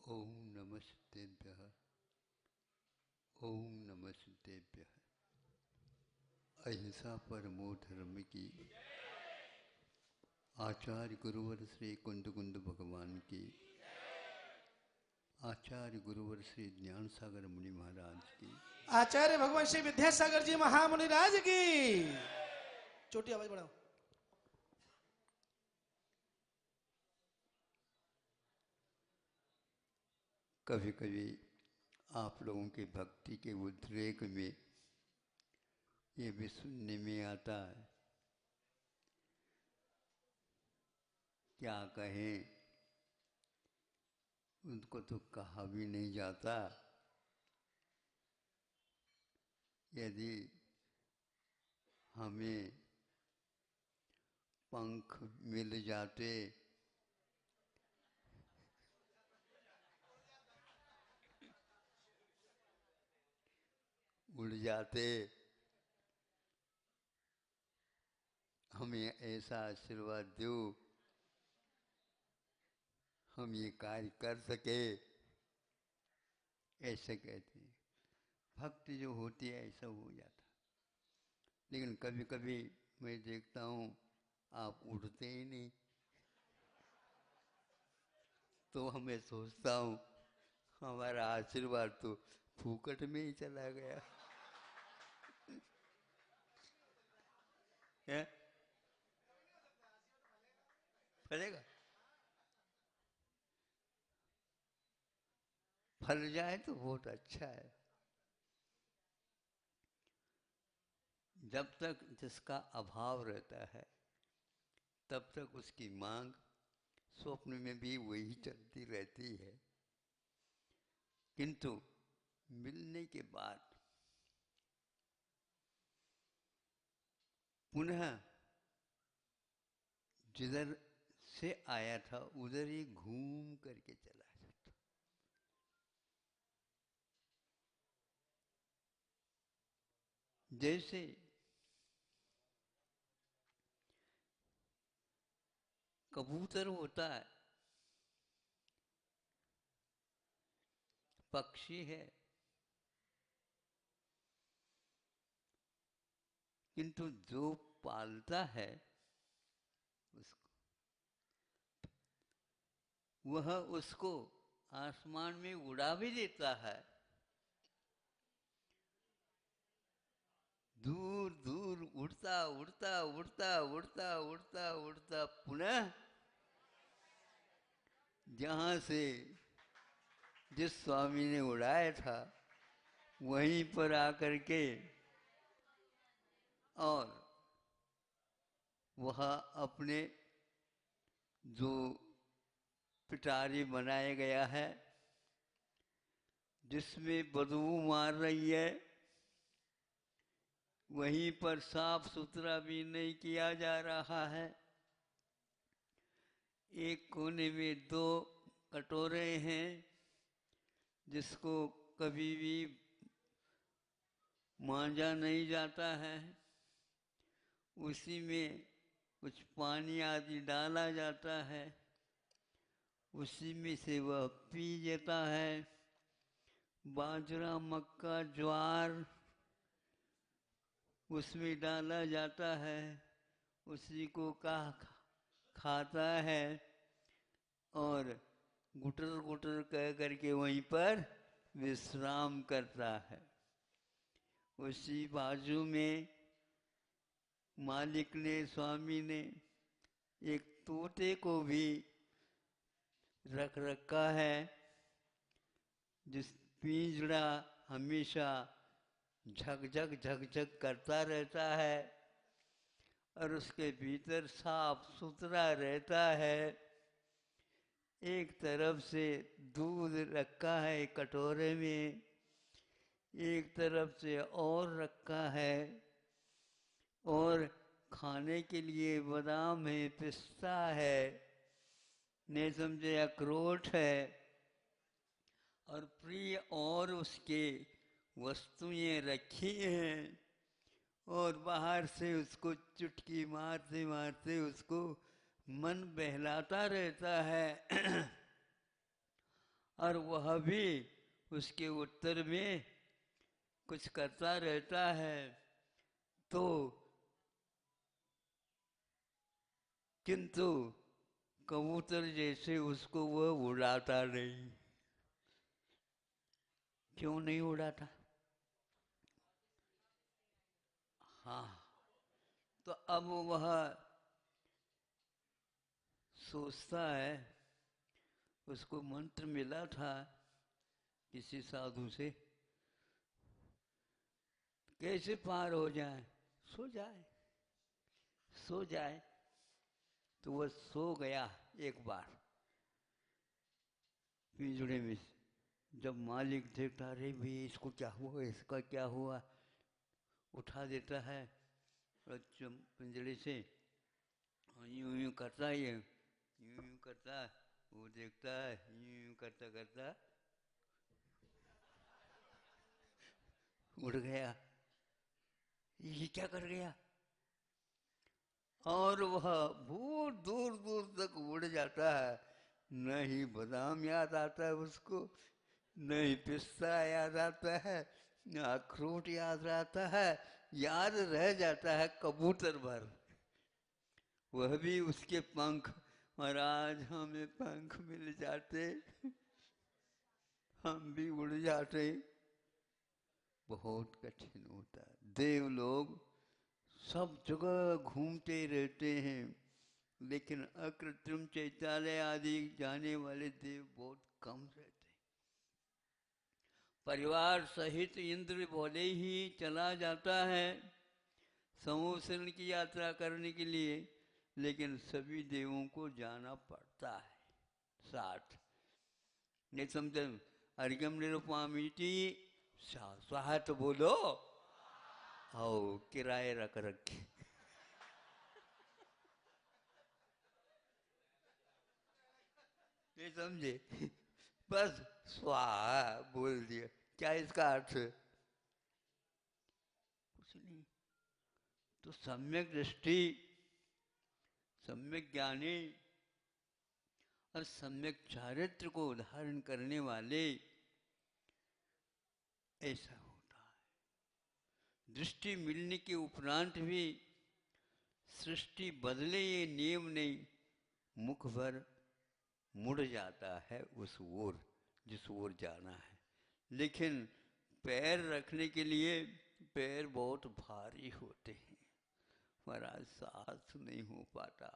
ओम नमस्तेभ्यः। ओम नमस्तेभ्यः। अहिंसा परमो धर्म की। आचार्य गुरुवर श्री कुंद कुंद भगवान की। आचार्य गुरुवर श्री ज्ञान सागर मुनि महाराज की। आचार्य भगवान श्री विद्यासागर जी महामुनि राज की। छोटी आवाज बढ़ाओ। कभी कभी आप लोगों की भक्ति के उद्रेक में ये भी सुनने में आता है, क्या कहें, उनको तो कहा भी नहीं जाता। यदि हमें पंख मिल जाते उड़ जाते, हमें ऐसा आशीर्वाद दो, हम ये कार्य कर सके, ऐसे कहते हैं। भक्ति जो होती है ऐसा हो जाता। लेकिन कभी कभी मैं देखता हूँ आप उठते ही नहीं, तो हमें सोचता हूँ हमारा आशीर्वाद तो फूकट में ही चला गया है। फलेगा, फल जाए तो बहुत अच्छा है। जब तक जिसका अभाव रहता है तब तक उसकी मांग स्वप्न में भी वही चलती रहती है, किंतु मिलने के बाद पुनः जिधर से आया था उधर ही घूम करके चला जाता। जैसे कबूतर होता है, पक्षी है, किंतु जो पालता है उसको, वह उसको आसमान में उड़ा भी देता है, दूर दूर उड़ता उड़ता उड़ता उड़ता उड़ता उड़ता पुनः जहाँ से जिस स्वामी ने उड़ाया था वहीं पर आकर के और वह अपने जो पिटारी बनाया गया है जिसमें बदबू मार रही है, वहीं पर साफ सुथरा भी नहीं किया जा रहा है। एक कोने में दो कटोरे हैं जिसको कभी भी मांजा नहीं जाता है, उसी में कुछ पानी आदि डाला जाता है, उसी में से वह पी जाता है। बाजरा मक्का ज्वार उसमें डाला जाता है, उसी को खाता है और गुटर गुटर कह करके वहीं पर विश्राम करता है। उसी बाजू में मालिक ने, स्वामी ने एक तोते को भी रख रखा है, जिस पिंजड़ा हमेशा झकझक झकझक करता रहता है और उसके भीतर साफ सुथरा रहता है। एक तरफ से दूध रखा है कटोरे में, एक तरफ से और रखा है, और खाने के लिए बादाम है, पिस्ता है, नहीं समझे अखरोट है, और प्रिय और उसके वस्तुएं रखी हैं, और बाहर से उसको चुटकी मारते मारते उसको मन बहलाता रहता है। और वह भी उसके उत्तर में कुछ करता रहता है। तो किंतु कबूतर जैसे उसको वह उड़ाता नहीं। क्यों नहीं उड़ाता? हाँ, तो अब वह सोचता है, उसको मंत्र मिला था किसी साधु से, कैसे पार हो जाए, सो जाए, सो जाए। तो वह सो गया एक बार पिंजड़े में। जब मालिक देखता, अरे भाई इसको क्या हुआ, इसका क्या हुआ, उठा देता है और पिंजड़े से यूं यूं करता है, यूं यूं करता है, वो देखता है, यूं यूं करता करता उड़ गया। ये क्या कर गया? और वह बहुत दूर दूर तक उड़ जाता है। न ही बादाम याद आता है उसको, न ही पिस्ता याद आता है, न अखरोट याद आता है। याद रह जाता है कबूतर भर। वह भी उसके पंख, महाराज हमें पंख मिल जाते, हम भी उड़ जाते। बहुत कठिन होता है। देव लोग सब जगह घूमते रहते हैं, लेकिन अकृत्रिम चैत्यालय आदि जाने वाले देव बहुत कम रहते हैं। परिवार सहित इंद्र भले ही चला जाता है समूह की यात्रा करने के लिए, लेकिन सभी देवों को जाना पड़ता है साथ। नहीं समझे? अर्घ्यम निरुपमामिति स्वाहा तो बोलो, आओ किराए रख रखे। नहीं समझे? बस स्वाहा बोल दिया। क्या इसका अर्थ? कुछ नहीं। तो सम्यक दृष्टि, सम्यक ज्ञानी और सम्यक चारित्र को धारण करने वाले ऐसा होता है। दृष्टि मिलने के उपरांत भी सृष्टि बदले ये नियम नहीं, मुख भर मुड़ जाता है उस ओर जिस ओर जाना है। लेकिन पैर रखने के लिए पैर बहुत भारी होते हैं, महाराज साहस नहीं हो पाता।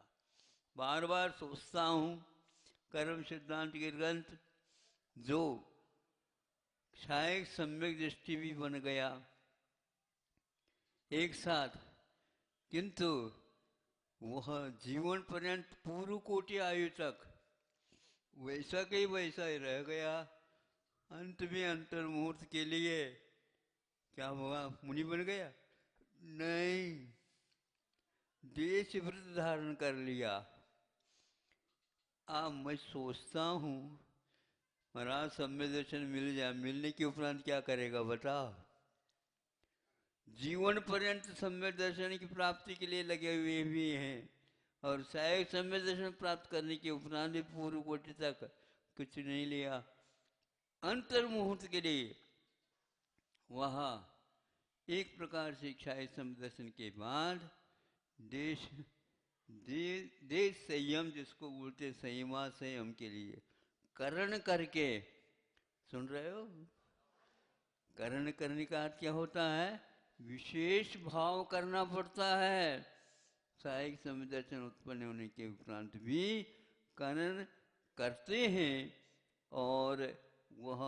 बार बार सोचता हूँ, कर्म सिद्धांत के ग्रंथ जो शायद सम्यक दृष्टि भी बन गया एक साथ, किंतु वह जीवन पर्यंत पूर्व कोटि आयु तक वैसा के वैसा ही रह गया। अंत में अंतर मुहूर्त के लिए क्या हुआ, मुनि बन गया? नहीं, देश व्रत धारण कर लिया। अब मैं सोचता हूँ, महाराज सम्य दर्शन मिल जाए, मिलने के उपरांत क्या करेगा बताओ? जीवन पर्यंत सम्य दर्शन की प्राप्ति के लिए लगे हुए भी हैं, और शायद सम्य दर्शन प्राप्त करने के उपरांत भी पूर्व कोटि तक कुछ नहीं लिया। अंतर मुहूर्त के लिए वहाँ एक प्रकार से इच्छा समदर्शन के बाद देश संयम, जिसको बोलते संयमा संयम के लिए करण करके, सुन रहे हो? करण करने का अर्थ क्या होता है? विशेष भाव करना पड़ता है। साहिक समदर्शन उत्पन्न होने के उपरांत भी करण करते हैं और वह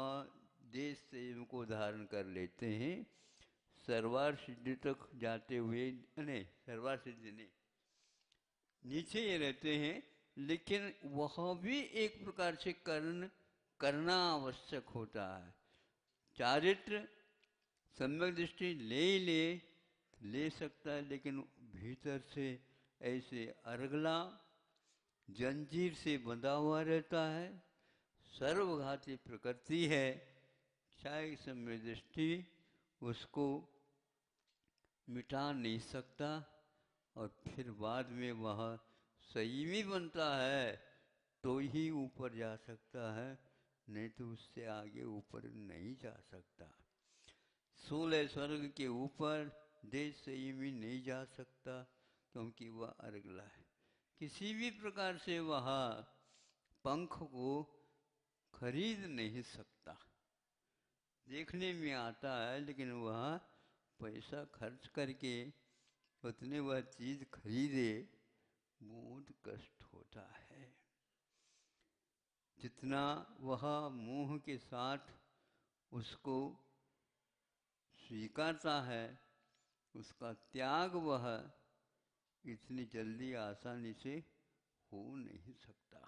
देश संयम को धारण कर लेते हैं। सर्वार सिद्धि तक जाते हुए, नहीं सर्वार सिद्धि नहीं, नीचे ये रहते हैं, लेकिन वह भी एक प्रकार से करना आवश्यक होता है। चारित्र सम्यक दृष्टि ले ही ले सकता है, लेकिन भीतर से ऐसे अर्गला जंजीर से बंधा हुआ रहता है। सर्वघाती प्रकृति है, शायद सम्यक दृष्टि उसको मिटा नहीं सकता, और फिर बाद में वह संयमी बनता है तो ही ऊपर जा सकता है, नहीं तो उससे आगे ऊपर नहीं जा सकता। 16 स्वर्ग के ऊपर देश संयमी नहीं जा सकता, क्योंकि वह अर्गला है। किसी भी प्रकार से वह पंख को खरीद नहीं सकता। देखने में आता है, लेकिन वह पैसा खर्च करके उतने वह चीज खरीदे, बहुत कष्ट होता है। जितना वह मोह के साथ उसको स्वीकारता है, उसका त्याग वह इतनी जल्दी आसानी से हो नहीं सकता।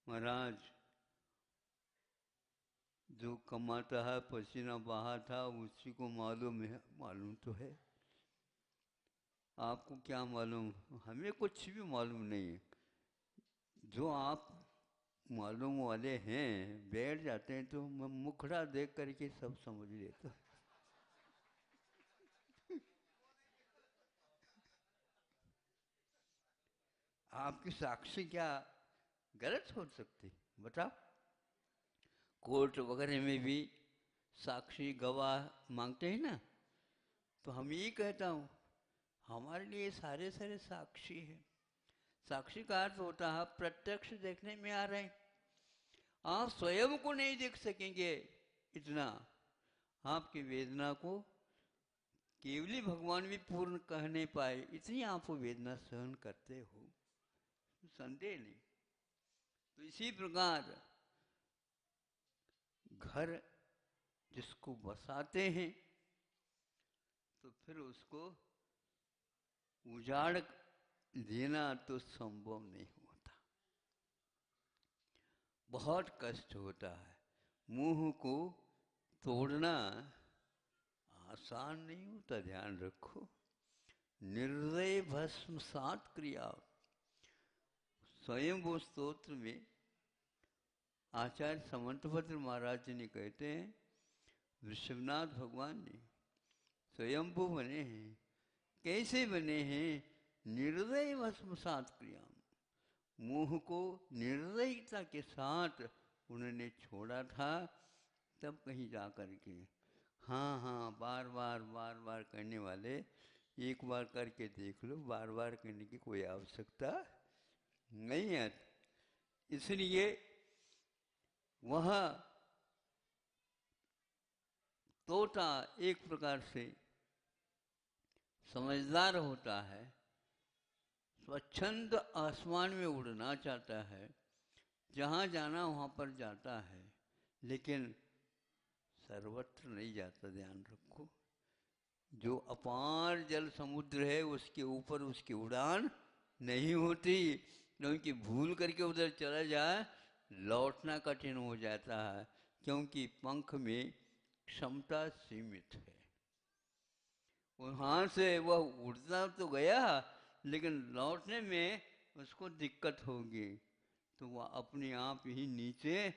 महाराज, जो कमाता है पसीना बहाता उसी को मालूम है। मालूम तो है, आपको क्या मालूम? हमें कुछ भी मालूम नहीं है। जो आप मालूम वाले हैं बैठ जाते हैं, तो मैं मुखड़ा देख करके सब समझ लेता। आपकी साक्षी क्या गलत हो सकती, बताओ? कोर्ट वगैरह में भी साक्षी गवाह मांगते हैं ना, तो हम यही कहता हूँ, हमारे लिए सारे सारे साक्षी हैं। साक्षी का अर्थ होता है प्रत्यक्ष देखने में आ रहे हैं। आप स्वयं को नहीं देख सकेंगे इतना, आपकी वेदना को केवली भगवान भी पूर्ण कह नहीं पाए, इतनी आप वेदना सहन करते हो, संदेह नहीं। तो इसी प्रकार घर जिसको बसाते हैं, तो फिर उसको उजाड़ देना तो संभव नहीं होता, बहुत कष्ट होता है। मुंह को तोड़ना आसान नहीं होता, ध्यान रखो। निर्दय भस्म सात क्रिया, स्वयं वो स्तोत्र में आचार्य समंतभद्र महाराज जी ने कहते हैं, ऋषभनाथ भगवान ने स्वयंभू बने हैं। कैसे बने हैं? निर्दय भस्म सात क्रिया, मुंह को निर्दयता के साथ उन्होंने छोड़ा था, तब कहीं जा करके। हाँ हाँ, बार बार बार बार करने वाले एक बार करके देख लो, बार बार करने की कोई आवश्यकता नहीं है। इसलिए वह तोता एक प्रकार से समझदार होता है, स्वच्छंद आसमान में उड़ना चाहता है, जहाँ जाना वहाँ पर जाता है, लेकिन सर्वत्र नहीं जाता, ध्यान रखो। जो अपार जल समुद्र है उसके ऊपर उसकी उड़ान नहीं होती, क्योंकि भूल करके उधर चला जाए लौटना कठिन हो जाता है, क्योंकि पंख में क्षमता सीमित है। वहाँ से वह उड़ता तो गया, लेकिन लौटने में उसको दिक्कत होगी, तो वह अपने आप ही नीचे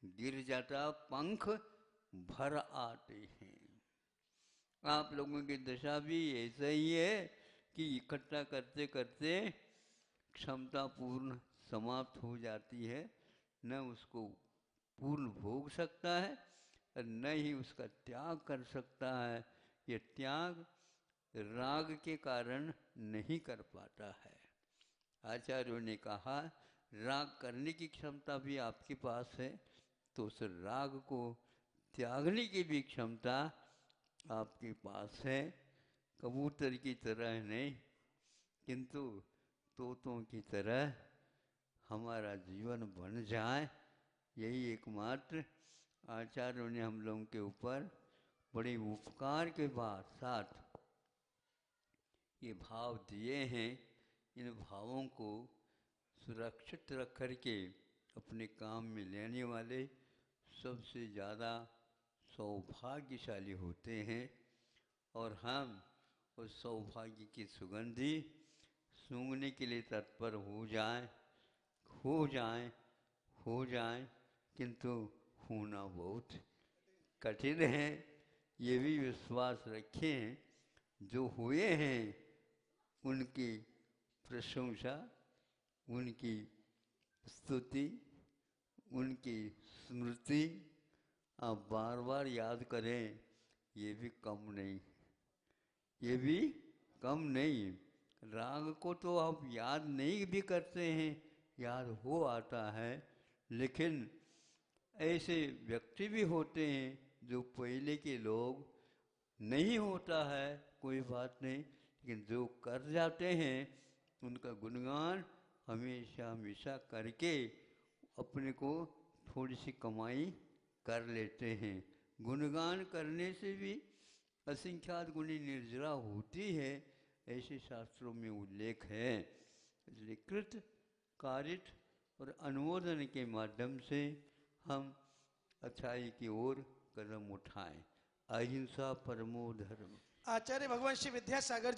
गिर जाता, पंख भर आते हैं। आप लोगों की दशा भी ऐसा ही है कि इकट्ठा करते करते क्षमता पूर्ण समाप्त हो जाती है, न उसको पूर्ण भोग सकता है और न ही उसका त्याग कर सकता है। ये त्याग राग के कारण नहीं कर पाता है। आचार्यों ने कहा, राग करने की क्षमता भी आपके पास है, तो उस राग को त्यागने की भी क्षमता आपके पास है। कबूतर की तरह नहीं, किंतु तोतों की तरह हमारा जीवन बन जाए, यही एकमात्र आचार्यों ने हम लोगों के ऊपर बड़े उपकार के साथ ये भाव दिए हैं। इन भावों को सुरक्षित रख करके अपने काम में लेने वाले सबसे ज़्यादा सौभाग्यशाली होते हैं, और हम उस सौभाग्य की सुगंधी सूंघने के लिए तत्पर हो जाएं, किंतु होना बहुत कठिन है। ये भी विश्वास रखें, जो हुए हैं उनकी प्रशंसा, उनकी स्तुति, उनकी स्मृति आप बार बार याद करें, ये भी कम नहीं, ये भी कम नहीं। राग को तो आप याद नहीं भी करते हैं, याद हो आता है, लेकिन ऐसे व्यक्ति भी होते हैं जो पहले के लोग, नहीं होता है कोई बात नहीं, लेकिन जो कर जाते हैं उनका गुणगान हमेशा हमेशा करके अपने को थोड़ी सी कमाई कर लेते हैं। गुणगान करने से भी असंख्यात गुणी निर्जरा होती है, ऐसे शास्त्रों में उल्लेख है। इसलिए कृत, कारित और अनुमोदन के माध्यम से हम अच्छाई की ओर कदम उठाएं। अहिंसा परमो धर्म। आचार्य भगवान श्री विद्यासागर जी